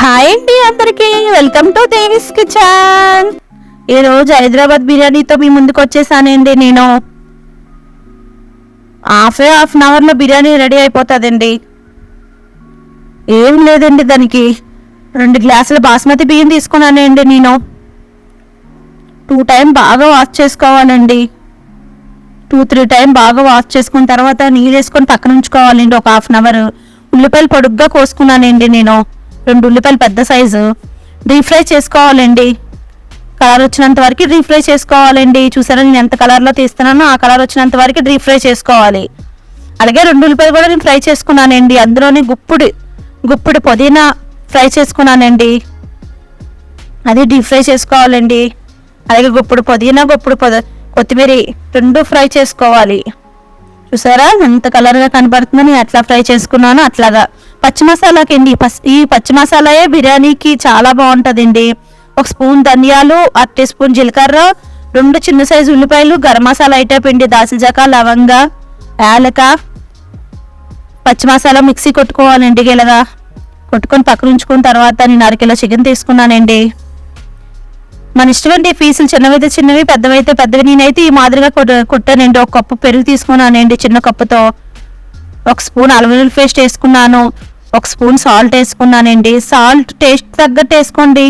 Hi అండి, అందరికి welcome to దేవిస్ kitchen. ఈరోజు హైదరాబాద్ బిర్యానీతో మీ ముందుకు వచ్చేసానండి. నేను హాఫ్ అన్ అవర్లో బిర్యానీ రెడీ అయిపోతుందండి. ఏం లేదండి, దానికి 2 గ్లాసుల బాస్మతి బియ్యం తీసుకున్నానండి. నేను 2 టైం బాగా వాష్ చేసుకోవాలండి. 2-3 టైం బాగా వాష్ చేసుకున్న తర్వాత నీళ్ళు వేసుకొని పక్కన ఉంచుకోవాలండి ఒక హాఫ్ అన్ అవర్. ఉల్లిపాయలు పొడుగ్గా కోసుకున్నానండి. నేను 2 ఉల్లిపాయలు పెద్ద సైజు డీప్ ఫ్రై చేసుకోవాలండి. కలర్ వచ్చినంత వరకు డీప్ ఫ్రై చేసుకోవాలండి. చూసారా, నేను ఎంత కలర్లో తీస్తున్నానో ఆ కలర్ వచ్చినంత వరకు డీప్ ఫ్రై చేసుకోవాలి. అలాగే 2 ఉల్లిపాయలు కూడా నేను ఫ్రై చేసుకున్నానండి. అందులోని గుప్పుడు పుదీనా ఫ్రై చేసుకున్నానండి. అది డీప్ ఫ్రై చేసుకోవాలండి. అలాగే గుప్పుడు పుదీనా కొత్తిమీర 2 ఫ్రై చేసుకోవాలి. చూసారా ఎంత కలర్గా కనబడుతుందో. నేను ఎట్లా ఫ్రై చేసుకున్నానో అట్లాగా. పచ్చి మసాలాకి అండి, ఈ పచ్చి మసాలాయే బిర్యానీకి చాలా బాగుంటుందండి. 1 స్పూన్ ధనియాలు, 1 టీ స్పూన్ జీలకర్ర, 2 చిన్న సైజు ఉల్లిపాయలు, గరం మసాలా ఐటమ్ పిండి, దాల్చిన లవంగ, యాలక, పచ్చి మసాలా మిక్సీ కొట్టుకోవాలండి. ఇలాగా కొట్టుకొని పక్కన ఉంచుకున్న తర్వాత నేను 1/2 కిలో చికెన్ తీసుకున్నానండి. మన ఇష్టమండి, పీసులు చిన్నవైతే చిన్నవి, పెద్దవైతే పెద్దవి. నేనైతే ఈ మాదిరిగా కొట్టానండి. 1 కప్పు పెరుగు తీసుకున్నానండి చిన్న కప్పుతో. 1 స్పూన్ అల్లం వెల్లుల్లి పేస్ట్ వేసుకున్నాను. 1 స్పూన్ సాల్ట్ వేసుకున్నానండి. సాల్ట్ టేస్ట్ తగ్గట్టు వేసుకోండి.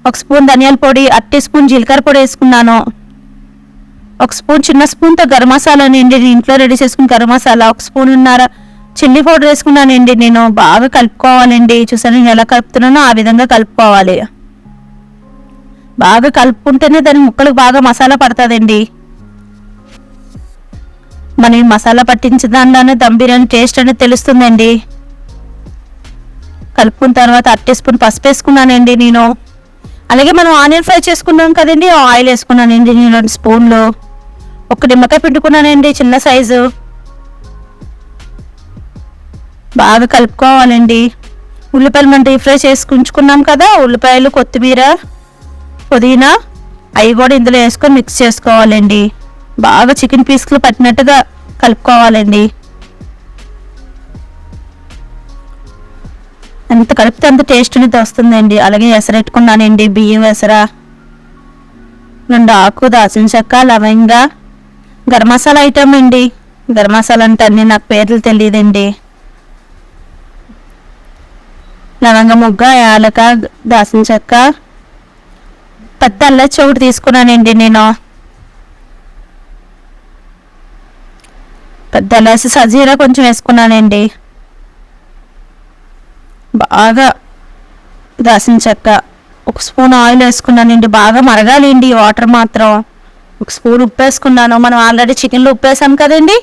1 స్పూన్ ధనియాల పొడి, 1 టీ స్పూన్ జీలకర్ర పొడి వేసుకున్నాను. 1 స్పూన్ చిన్న స్పూన్తో గరం మసాలా అండి, ఇంట్లో రెడీ చేసుకున్న garam masala. 1 spoon chilli powder వేసుకున్నానండి. నేను బాగా కలుపుకోవాలండి. చూసాను నేను ఎలా కలుపుతున్నానో ఆ విధంగా కలుపుకోవాలి. బాగా కలుపుకుంటేనే దాని ముక్కలకు బాగా మసాలా పడుతుందండి. మనం మసాలా పట్టించిన దానిలోనే దమ్ బిర్యానీ టేస్ట్ అనేది తెలుస్తుందండి. కలుపుకున్న తర్వాత 1 టీ స్పూన్ పసుపు వేసుకున్నానండి నేను. అలాగే మనం ఆనియన్ ఫ్రై చేసుకున్నాం కదండి, ఆయిల్ వేసుకున్నానండి నేను 2 స్పూన్లు. 1 నిమ్మకాయ పిండుకున్నానండి చిన్న సైజు. బాగా కలుపుకోవాలండి. ఉల్లిపాయలు మనం డీప్ ఫ్రై చేసుకుంచుకున్నాం కదా, ఉల్లిపాయలు, కొత్తిమీర, పుదీనా అవి కూడా ఇందులో వేసుకొని మిక్స్ చేసుకోవాలండి. బాగా చికెన్ పీస్లు పట్టినట్టుగా కలుపుకోవాలండి. ఎంత కలిపితే అంత టేస్ట్ అనేది వస్తుందండి. అలాగే ఎసరెట్టుకున్నానండి, బియ్యం ఎసర, 2 ఆకు, దాల్చిన చెక్క, లవంగ, గరం మసాలా ఐటమ్ అండి. గరం మసాలా అంటే అన్నీ నాకు పేర్లు తెలియదండి. లవంగ మొగ్గ, యాలక, దాల్చిన చెక్క, పెద్ద అల్లచ్చి ఒకటి తీసుకున్నానండి నేను. పెద్ద అల్లాసి సజీరా కొంచెం వేసుకున్నానండి. బాగా దాల్చిన చెక్క, 1 స్పూన్ ఆయిల్ వేసుకున్నానండి. బాగా మరగాలండి వాటర్ మాత్రం. 1 స్పూన్ ఉప్పు వేసుకున్నాను. మనం ఆల్రెడీ చికెన్లో ఉప్పు వేసాం కదండి.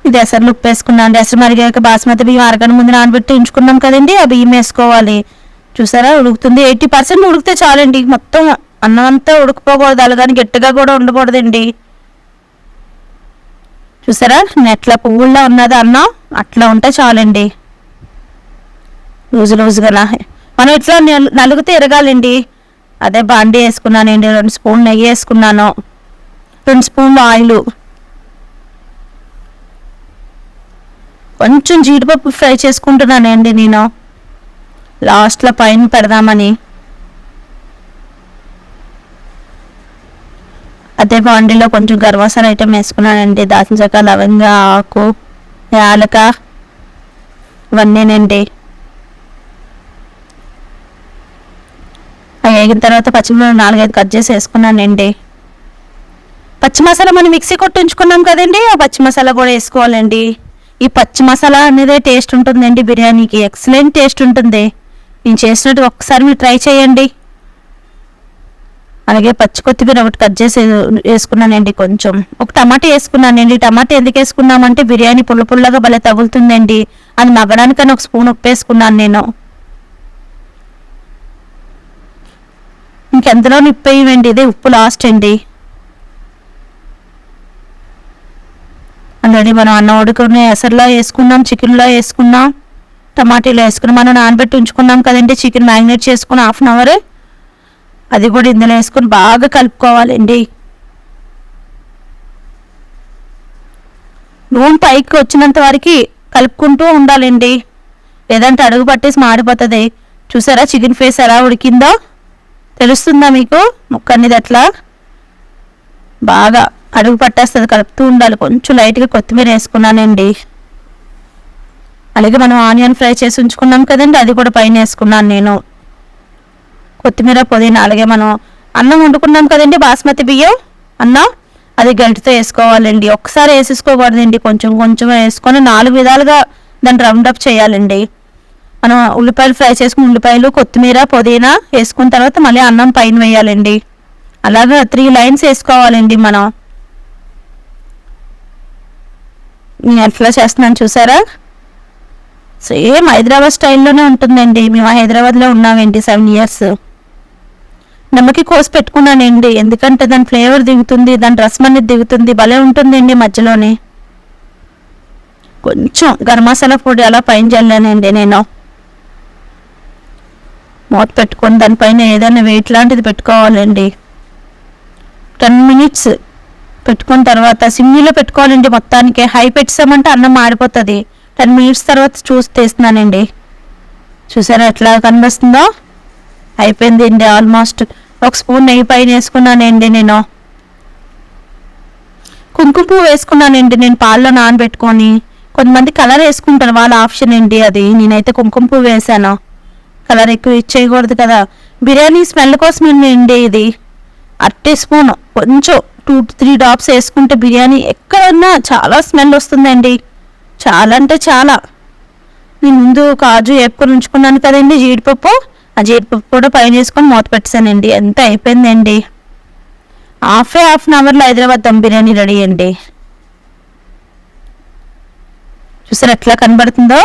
ఇది ఎసర్లు ఉప్పు వేసుకున్నాను. ఎసరు మరిగాక బాస్మతి బియ్యం అరగంట ముందు నానబెట్టి ఉంచుకున్నాం కదండి, ఆ బియ్యం వేసుకోవాలి. చూసారా ఉడుకుతుంది. 80% ఉడికితే చాలండి. మొత్తం అన్నం అంతా ఉడికిపోకూడదు, అలాగని గట్టిగా కూడా ఉండకూడదండి. చూసారా నెట్ల పువ్వుల్లో ఉన్నది అన్నం, అట్లా ఉంటే చాలండి. లూజుగా మనం ఇట్లా నలుగుతే ఎరగాలండి. అదే బాండీ వేసుకున్నానండి. 2 స్పూన్ నెయ్యి వేసుకున్నాను. 2 స్పూన్లు ఆయిల్, కొంచెం జీడిపప్పు ఫ్రై చేసుకుంటున్నానండి నేను లాస్ట్లో పైన పెడదామని. అదే బాండీలో కొంచెం గరం మసాలా ఐటమ్ వేసుకున్నానండి. దాల్చిన చెక్క, లవంగ, ఆకు, యాలక ఇవన్నీనండి. అవి వేగిన తర్వాత పచ్చిమిరపకాయలు 4-5 కట్ చేసి వేసుకున్నానండి. పచ్చి మసాలా మనం మిక్సీ కొట్టించుకున్నాం కదండి, ఆ పచ్చి మసాలా కూడా వేసుకోవాలండి. ఈ పచ్చి మసాలా అనేదే టేస్ట్ ఉంటుందండి బిర్యానీకి. ఎక్సలెంట్ టేస్ట్ ఉంటుంది. నేను చేసినట్టు ఒక్కసారి మీరు ట్రై చేయండి. అలాగే పచ్చి కొత్తిమీర ఒకటి కట్ చేసి వేసుకున్నానండి. కొంచెం 1 టమాటా వేసుకున్నానండి. టమాటా ఎందుకు వేసుకున్నామంటే బిర్యానీ పుల్లగా భలే తగులుతుందండి. అది మగ్గడానికని 1 స్పూన్ ఉప్పు వేసుకున్నాను నేను. ఇంకెంతలో ఉప్పు వేయండి, ఇదే ఉప్పు లాస్ట్ అండి. ఆల్రెడీ మనం అన్నం ఉడుకునే ఎసర్లో వేసుకున్నాం, చికెన్లో వేసుకున్నాం, టమాటీలో వేసుకున్నాం. మనం నానబెట్టి ఉంచుకున్నాం కదండి చికెన్, మ్యారినేట్ చేసుకుని 1/2 అన్ అవర్. అది కూడా ఇందులో వేసుకొని బాగా కలుపుకోవాలండి. నూనె పైకి వచ్చినంత వరకు కలుపుకుంటూ ఉండాలండి. లేదంటే అడుగు పట్టేసి మాడిపోతుంది. చూసారా చికెన్ ఫేస్ ఎలా ఉడికిందో? తెలుస్తుందా మీకు? ముక్క అనేది అట్లా బాగా అడుగు పట్టేస్తుంది, కలుపుతూ ఉండాలి. కొంచెం లైట్గా కొత్తిమీర వేసుకున్నానండి. అలాగే మనం ఆనియన్ ఫ్రై చేసి ఉంచుకున్నాం కదండి, అది కూడా పైన వేసుకున్నాను నేను. కొత్తిమీర, పుదీనా. అలాగే మనం అన్నం వండుకున్నాం కదండి, బాస్మతి బియ్యం అన్నం, అది గంటితో వేసుకోవాలండి. ఒక్కసారి వేసేసుకోకూడదండి, కొంచెం కొంచెం వేసుకొని 4 విధాలుగా దాన్ని రౌండప్ చేయాలండి. మనం ఉల్లిపాయలు ఫ్రై చేసుకుని ఉల్లిపాయలు, కొత్తిమీర, పుదీనా వేసుకున్న తర్వాత మళ్ళీ అన్నం పైన వేయాలండి. అలాగా 3 లైన్స్ వేసుకోవాలండి మనం. నేను ఎట్లా చేస్తున్నాను చూసారా? సేమ్ హైదరాబాద్ స్టైల్లోనే ఉంటుందండి. మేము హైదరాబాద్లో ఉన్నామండి 7 years. నమ్మకి కోసి పెట్టుకున్నానండి, ఎందుకంటే దాని ఫ్లేవర్ దిగుతుంది, దాని రసం అనేది దిగుతుంది, భలే ఉంటుందండి. మధ్యలోనే కొంచెం గరం మసాలా పొడి అలా పైన చల్లానండి నేను. మూత పెట్టుకొని దానిపైన ఏదైనా వెయిట్ లాంటిది పెట్టుకోవాలండి. 10 minutes పెట్టుకున్న తర్వాత సిమ్లో పెట్టుకోవాలండి మొత్తానికి. హై పెట్టామంటే అన్నం మాడిపోతుంది. 10 minutes తర్వాత చూసి తీస్తున్నానండి. చూసారా ఎట్లా కనిపిస్తుందో? అయిపోయిందండి ఆల్మోస్ట్. 1 స్పూన్ నెయ్యి పైన వేసుకున్నానండి నేను. కుంకుమ పువ్వు వేసుకున్నానండి నేను పాల్లో నానబెట్టుకొని. కొంతమంది కలర్ వేసుకుంటారు, వాళ్ళ ఆప్షన్ అండి అది. నేనైతే కుంకుమ పువ్వు వేసాను. కలర్ ఎక్కువ ఇచ్చేయకూడదు కదా, బిర్యానీ స్మెల్ కోసం అండి ఇది. అట్టే స్పూన్ కొంచెం 2-3 drops వేసుకుంటే బిర్యానీ ఎక్కడన్నా చాలా స్మెల్ వస్తుందండి. చాలా అంటే చాలా. నేను ముందు కాజు వేపుకొని ఉంచుకున్నాను కదండి, జీడిపప్పు. ఆ జీడిపప్పు కూడా పైన వేసుకొని మూత పెట్టానండి. ఎంత అయిపోయిందండి. హాఫ్ అన్ అవర్లో హైదరాబాద్ దమ్ బిర్యానీ రెడీ అండి. చూసారు ఎట్లా కనబడుతుందో?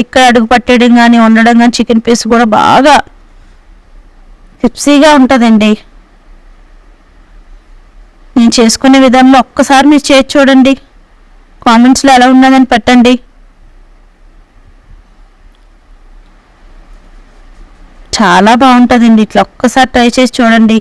ఎక్కడ అడుగు పట్టేయడం కానీ వండడం కానీ, చికెన్ పీస్ కూడా బాగా క్రిప్సీగా ఉంటుందండి. నేను చేసుకునే విధానంలో ఒక్కసారి మీరు చేసి చూడండి, కామెంట్స్లో ఎలా ఉన్నదని పెట్టండి. చాలా బాగుంటుందండి. ఇట్లా ఒక్కసారి ట్రై చేసి చూడండి.